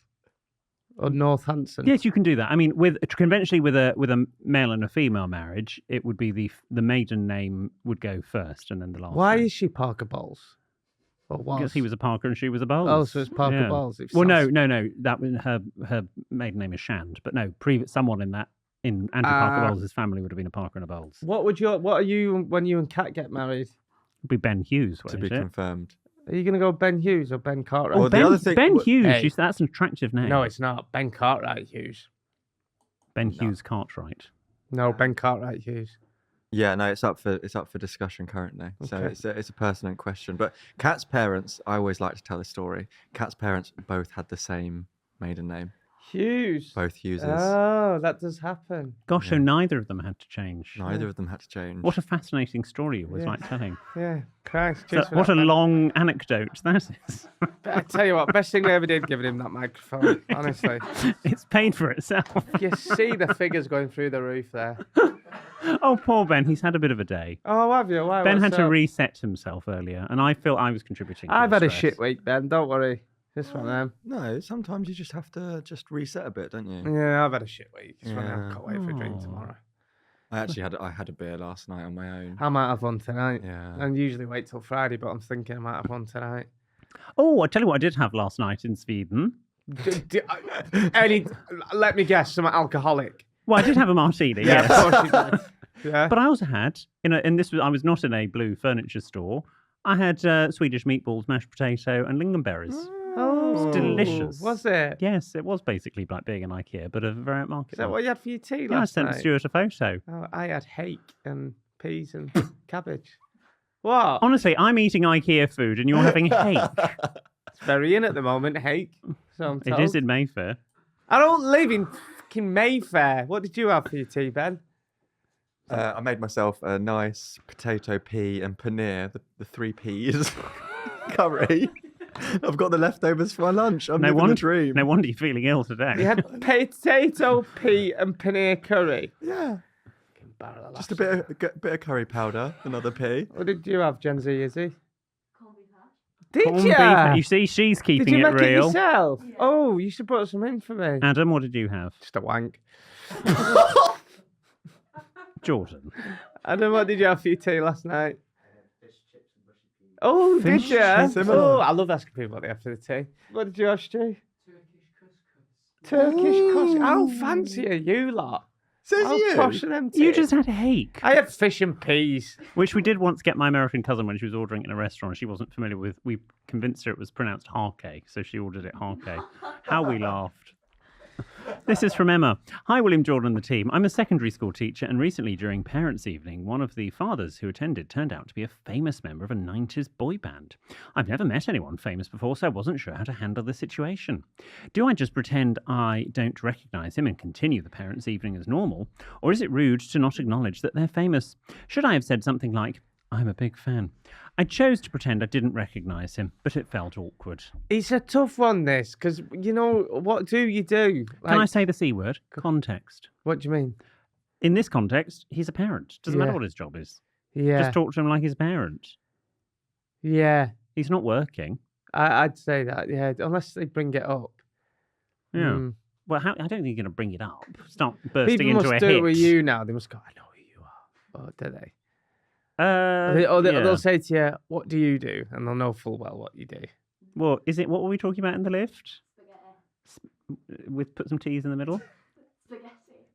Or North Hanson.
Yes, you can do that. I mean, conventionally with a male and a female marriage, it would be the maiden name would go first and then the last.
Why
name.
is she Parker Bowles? Or was?
Because he was a Parker and she was a Bowles.
Oh, so it's Parker Bowles. It
Well,
sounds-
no. That was her maiden name is Shand, but no, someone in Andrew Parker Bowles' family would have been a Parker and a Bowles.
What are you when you and Kat get married?
It'd be Ben Hughes,
To
wouldn't
be
it?
confirmed.
Are you going to go Ben Hughes or Ben Cartwright?
Well, the
Ben,
other thing-
Ben Hughes.
Hey.
That's an attractive name.
No, it's not. Ben Cartwright Hughes.
Ben Hughes Cartwright.
No, Ben Cartwright Hughes.
Yeah, no, it's up for discussion currently. So
Okay.
it's a pertinent question. But Kat's parents, I always like to tell the story. Kat's parents both had the same maiden name,
Hughes.
both Hugheses.
Oh, that does happen.
Gosh, so neither of them had to change.
Neither of them had to change.
What a fascinating story you always
Yeah.
like telling.
Yeah, Christ. cheers for
What
that,
a
Ben.
long anecdote that is.
I tell you what, best thing they ever did giving him that microphone, honestly.
It's paid for itself.
You see the figures going through the roof there.
Oh, poor Ben. He's had a bit of a day.
Oh, have you? Why?
Ben had
What's
to
up?
reset himself earlier, and I feel I was contributing. To
I've
the
had a
stress.
shit week, Ben. Don't worry. Just one of them.
No, sometimes you just have to just reset a bit, don't you?
Yeah, I've had a shit week. Just one of them.
Yeah.
Can't wait for a drink
Oh.
tomorrow.
I had a beer last night on my own.
I might have one tonight.
Yeah.
I usually wait till Friday, but I'm thinking I might have one tonight.
Oh, I tell you what I did have last night in Sweden.
Let me guess, some alcoholic.
Well, I did have a martini,
Yeah,
yes.
of course you did. Yeah.
But I also had, I was not in a blue furniture store. I had Swedish meatballs, mashed potato, and lingonberries.
Oh,
It's delicious.
Was it?
Yes, it was basically like being in IKEA, but a very upmarket
Is that
one.
what you had for your tea
Yeah, I
last
sent
night?
Stuart a photo.
Oh, I had hake and peas and cabbage. What?
Honestly, I'm eating IKEA food and you're having hake.
It's very in at the moment, hake. So I'm
It
told.
is in Mayfair.
I don't live in fucking Mayfair. What did you have for your tea, Ben?
I made myself a nice potato, pea, and paneer, the 3 peas curry. I've got the leftovers for my lunch. I'm living the dream.
No wonder you're feeling ill today.
You had potato, pea, and paneer curry.
Yeah,
Fucking barrel of
just a
laughs.
bit of curry powder, another pea.
What did you have, Gen Z, Izzy?
Corned
Did
beef.
you?
You see, she's
Did
keeping
you
it
make it
real.
yourself? Oh, you should put some in for me.
Adam, what did you have?
Just a wank.
Jordan.
Adam, what did you have for your tea last night? Oh, did you?
Similar.
Oh, I love asking people what they have for the tea. What did you ask, Stu? Turkish couscous. How fancy are you lot?
Says
How
you.
posh are them
You
teas?
just had hake.
I had fish and peas.
Which we did once get my American cousin when she was ordering in a restaurant. She wasn't familiar with. We convinced her it was pronounced hake, so she ordered it hake. How we laughed. This is from Emma. Hi, William, Jordan and the team. I'm a secondary school teacher, and recently during Parents' Evening, one of the fathers who attended turned out to be a famous member of a 90s boy band. I've never met anyone famous before, so I wasn't sure how to handle the situation. Do I just pretend I don't recognise him and continue the Parents' Evening as normal, or is it rude to not acknowledge that they're famous? Should I have said something like, I'm a big fan? I chose to pretend I didn't recognise him, but it felt awkward.
It's a tough one, this, because, you know, what do you do?
Can I say the C word? Context.
What do you mean?
In this context, he's a parent. Doesn't matter
Yeah.
what his job is.
Yeah.
Just talk to him like his parent.
Yeah.
He's not working.
I'd say that, yeah, unless they bring it up.
Yeah.
Mm.
Well, I don't think you're going to bring it up. Start bursting
People
into
must
a
do
hit.
it with you now. They must go, I know who you are. Or do they?
Yeah.
They'll say to you, what do you do? And they'll know full well what you do.
Well, is it? What were we talking about in the lift? With put some teas in the middle.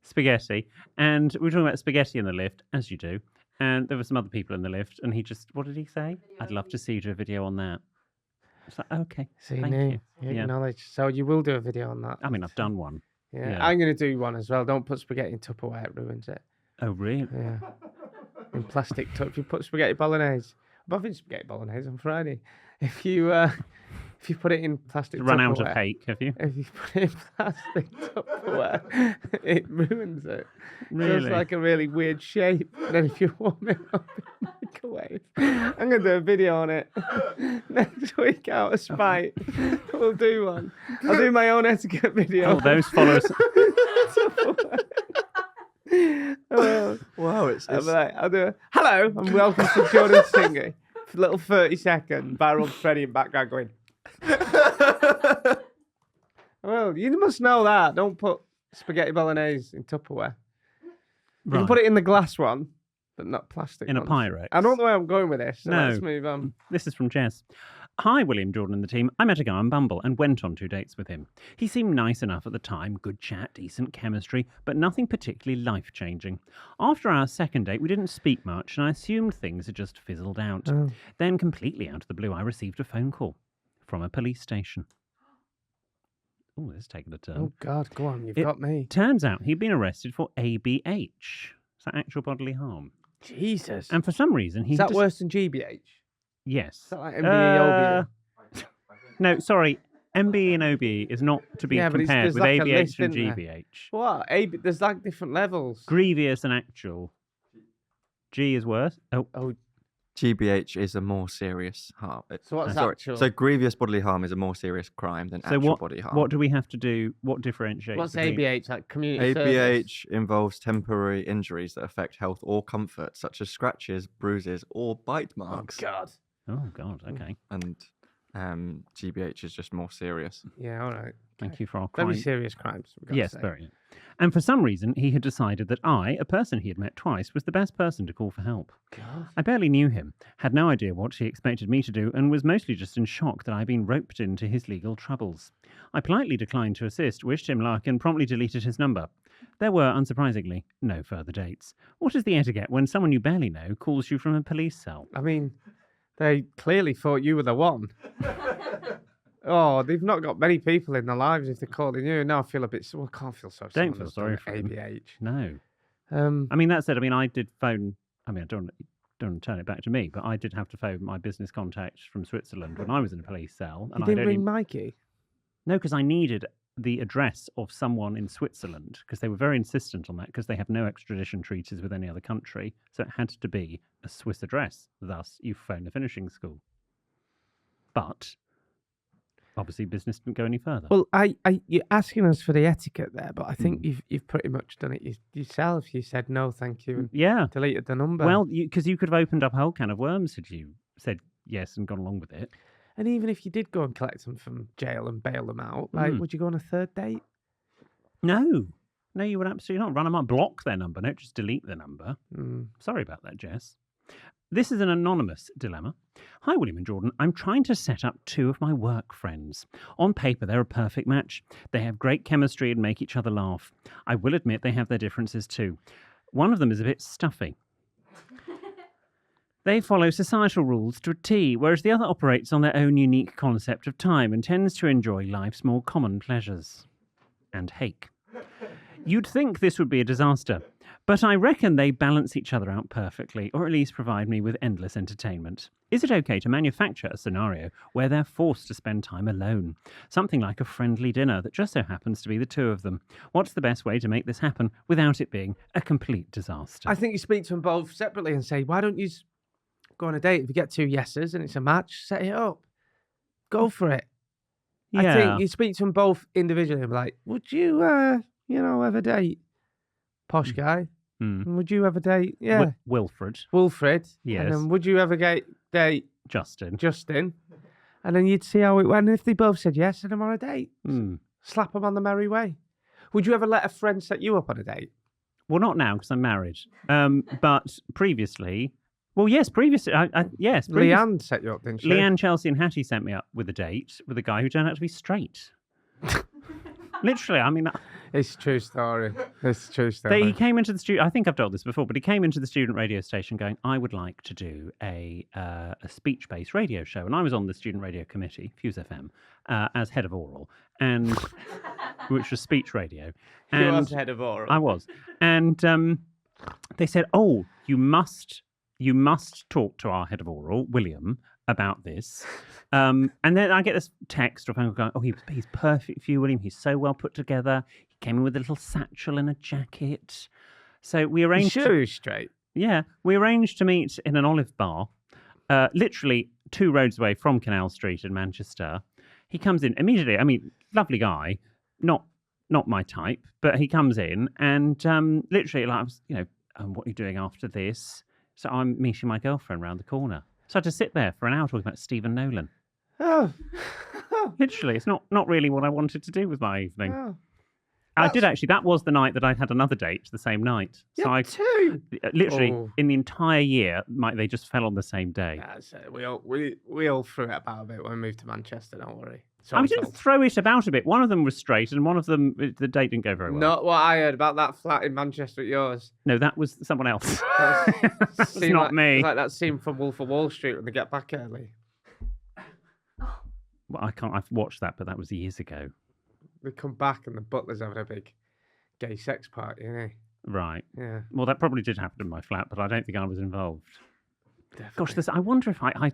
Spaghetti. And we were talking about spaghetti in the lift, as you do. And there were some other people in the lift, and he just, what did he say? I'd love to see you do a video on that. It's like, okay,
So you
thank
knew.
you.
You
Yeah.
acknowledge. So you will do a video on that.
I mean, I've done one.
Yeah.
yeah.
I'm going to do one as well. Don't put spaghetti in Tupperware. It ruins it.
Oh, really?
Yeah. In plastic tub. If you put spaghetti bolagnese. I'm having spaghetti bolognese on Friday. If you put it in plastic
Run out of
Tupperware,
hake, have you?
If you put it in plastic Tupperware, it ruins it.
Really?
So it's like a really weird shape. And then if you warm it up in the microwave, I'm going to do a video on it next week out of spite. We'll do one. I'll do my own etiquette video.
Oh, those followers.
Wow, it's
I'll do hello and welcome to Jordan Singer. Little 30-second viral Freddie in background going. Well, you must know that. Don't put spaghetti bolognese in Tupperware. You can put it in the glass one, but not plastic.
In a
ones.
Pyrex.
I don't know where I'm going with this. So
No.
let's move on.
This is from Jess. Hi, William, Jordan and the team. I met a guy on Bumble and went on 2 dates with him. He seemed nice enough at the time, good chat, decent chemistry, but nothing particularly life-changing. After our second date, we didn't speak much, and I assumed things had just fizzled out.
Oh.
Then, completely out of the blue, I received a phone call from a police station. Oh, this is taking a turn.
Oh God, go on, you've got me.
Turns out he'd been arrested for ABH. Is that actual bodily harm?
Jesus.
And for some reason, he
Is that worse than GBH?
Yes.
Is that like MBE, OBE?
No, sorry. MBE and OBE is not to be
Yeah, but
compared
there's
with
like a
ABH
list,
and
isn't there?
GBH.
What? There's like different levels.
Grievous and actual. G is worse. Oh,
GBH is a more serious harm.
So what's
Sorry.
actual?
So grievous bodily harm is a more serious crime than
so
actual
what?
bodily harm.
What do we have to do? What differentiates?
What's
between-
ABH? Like community service?
ABH involves temporary injuries that affect health or comfort, such as scratches, bruises, or bite marks.
God.
Oh God. Okay.
And GBH is just more serious.
Yeah, all right.
Thank you for our
Very
crime.
serious crimes. we've got to
Yes,
say.
very. And for some reason, he had decided that I, a person he had met twice, was the best person to call for help.
God.
I barely knew him, had no idea what he expected me to do, and was mostly just in shock that I'd been roped into his legal troubles. I politely declined to assist, wished him luck, and promptly deleted his number. There were, unsurprisingly, no further dates. What is the etiquette when someone you barely know calls you from a police cell?
I mean, they clearly thought you were the one. Oh, they've not got many people in their lives if they're calling you. Now I feel a bit. Well, I can't feel so.
Don't feel sorry for them.
ABH.
No.
Um,
I mean, that said, I did phone. I don't turn it back to me, but I did have to phone my business contact from Switzerland when I was in a police cell.
you didn't ring Mikey.
No, because I needed the address of someone in Switzerland because they were very insistent on that because they have no extradition treaties with any other country. So it had to be a Swiss address. Thus, you phone the finishing school. But obviously, business didn't go any further.
Well, you're asking us for the etiquette there, but I think you've pretty much done it yourself. You said no, thank you, and
yeah.
deleted the number.
Well, because you could have opened up a whole can of worms had you said yes and gone along with it.
and even if you did go and collect them from jail and bail them out, like, would you go on a third date?
No, you would absolutely not. Run them up, block their number, don't just delete the number.
Mm.
Sorry about that, Jess. This is an anonymous dilemma. Hi, William and Jordan. I'm trying to set up 2 of my work friends. On paper, they're a perfect match. They have great chemistry and make each other laugh. I will admit they have their differences too. One of them is a bit stuffy. They follow societal rules to a T, whereas the other operates on their own unique concept of time and tends to enjoy life's more common pleasures. And hake. You'd think this would be a disaster, but I reckon they balance each other out perfectly, or at least provide me with endless entertainment. Is it okay to manufacture a scenario where they're forced to spend time alone? Something like a friendly dinner that just so happens to be the 2 of them. What's the best way to make this happen without it being a complete disaster?
I think you speak to them both separately and say, why don't you go on a date? If you get 2 yeses and it's a match, set it up. Go for it.
Yeah.
I think you speak to them both individually and be like, would you, ever date posh guy? Would you ever date,
Wilfred.
Yes. And then would you ever date
Justin?
And then you'd see how it went. And if they both said yes, send them on a date. Slap them on the merry way. Would you ever let a friend set you up on a date?
Well, not now because I'm married. But previously... Well, yes, previously.
Leanne set you up, didn't she?
Leanne, Chelsea and Hattie sent me up with a date with a guy who turned out to be straight. Literally, I mean...
It's a true story.
He came into the studio... I think I've told this before, but he came into the student radio station going, I would like to do a speech-based radio show. And I was on the student radio committee, Fuse FM, as head of oral, and which was speech radio. And
you was head of oral.
I was. And they said, oh, you must talk to our head of oral, William, about this. And then I get this text or phone call going, oh, he's perfect for you, William. He's so well put together. He came in with a little satchel and a jacket. So we arranged...
You sure he was straight?
Yeah. We arranged to meet in an olive bar, literally 2 roads away from Canal Street in Manchester. He comes in immediately. I mean, lovely guy. Not my type, but he comes in and literally, like, what are you doing after this? So I'm meeting my girlfriend round the corner. So I had to sit there for an hour talking about Stephen Nolan.
Oh.
Literally, it's not really what I wanted to do with my evening.
Oh.
I did actually. That was the night that I'd had another date the same night.
So 2?
Literally, in the entire year, they just fell on the same day.
That's it. We all threw it about a bit when we moved to Manchester, don't worry.
I didn't throw it about a bit. One of them was straight and one of them, the date didn't go very well.
Not what I heard about that flat in Manchester at yours.
No, that was someone else. That's not me.
It's like that scene from Wolf of Wall Street when they get back early.
Well, I've watched that, but that was years ago.
They come back and the butler's having a big gay sex party, isn't he?
Right.
Yeah.
Well, that probably did happen in my flat, but I don't think I was involved.
Definitely.
Gosh, I wonder if I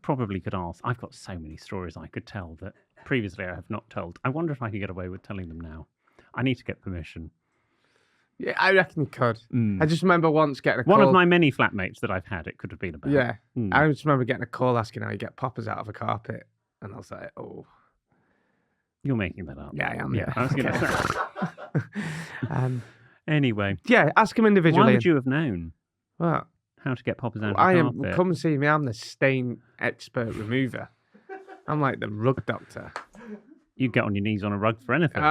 probably could ask. I've got so many stories I could tell that previously I have not told. I wonder if I could get away with telling them now. I need to get permission.
Yeah, I reckon you could. I just remember once getting a call.
One of my many flatmates that I've had, it could have been about.
Yeah. I just remember getting a call asking how you get poppers out of a carpet. And I was like, oh.
You're making that up.
Yeah, I am.
Yeah, I was going to say. Anyway.
Yeah, ask them individually.
Why would you have known?
What?
How to get poppers out of a carpet?
Come see me. I'm the stain expert remover. I'm like the rug doctor.
You get on your knees on a rug for anything.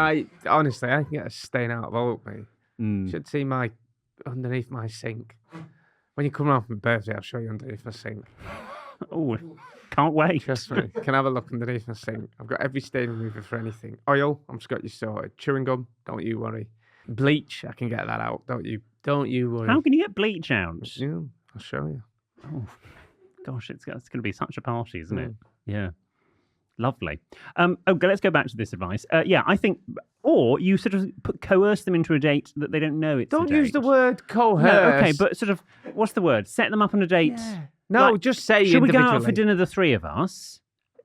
Honestly, I can get a stain out of old me. You should see underneath my sink. When you come around for my birthday, I'll show you underneath my sink.
Oh, can't wait.
Trust me. Can have a look underneath my sink. I've got every stain remover for anything. Oil, I'm just got you sorted. Chewing gum, don't you worry. Bleach, I can get that out. Don't you worry.
How can you get bleach out?
Yeah, I'll show you.
Oh, gosh, it's going to be such a party, isn't it? Yeah. Lovely. Okay, let's go back to this advice. I think, or you sort of coerce them into a date that they don't know it's a date.
Don't use the word coerce.
No, okay, but sort of, what's the word? Set them up on a date.
Yeah. No, like, just say
should we go out for dinner, the 3 of us,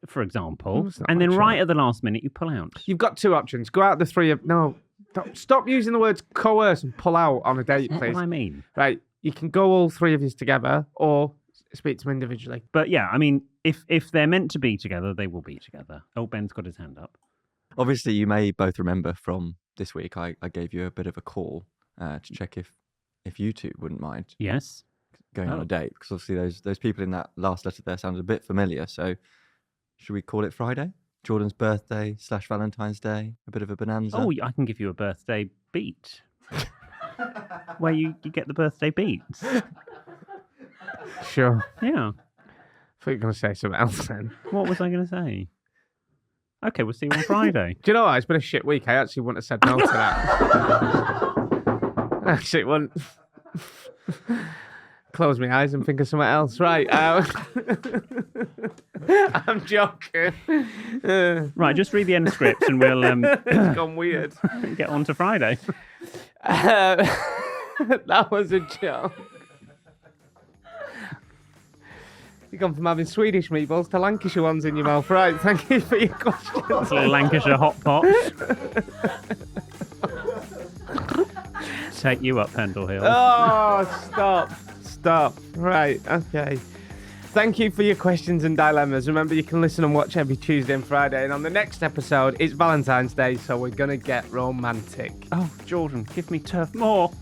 for example, and then right at the last minute you pull out? You've
got 2 options. Go out the 3 of... No, stop using the words coerce and pull out on a date, please.
That's what I mean.
Right, you can go all 3 of you together, or speak to them individually.
But yeah, I mean, if they're meant to be together, they will be together. Oh, Ben's got his hand up.
Obviously, you may both remember from this week, I gave you a bit of a call to check if you 2 wouldn't mind.
Yes.
Going on a date, because obviously those people in that last letter there sounded a bit familiar. So should we call it Friday? Jordan's birthday / Valentine's Day, a bit of a bonanza.
Oh, I can give you a birthday beat. Where you get the birthday beats.
Sure.
Yeah.
thought you were going to say something else then.
What was I going to say? Okay, we'll see you on Friday.
Do you know what? It's been a shit week. I actually wouldn't have said no to that. Actually, it wouldn't. Close my eyes and think of something else. Right. I'm joking.
Right, just read the end script and we'll
It's gone weird.
get on to Friday.
That was a joke. You've gone from having Swedish meatballs to Lancashire ones in your mouth. Right, thank you for your questions.
It's a little Lancashire hot pot. Take you up, Pendle Hill.
Oh, stop. Right, okay. Thank you for your questions and dilemmas. Remember, you can listen and watch every Tuesday and Friday. And on the next episode, it's Valentine's Day, so we're going to get romantic.
Oh, Jordan, give me turf. More.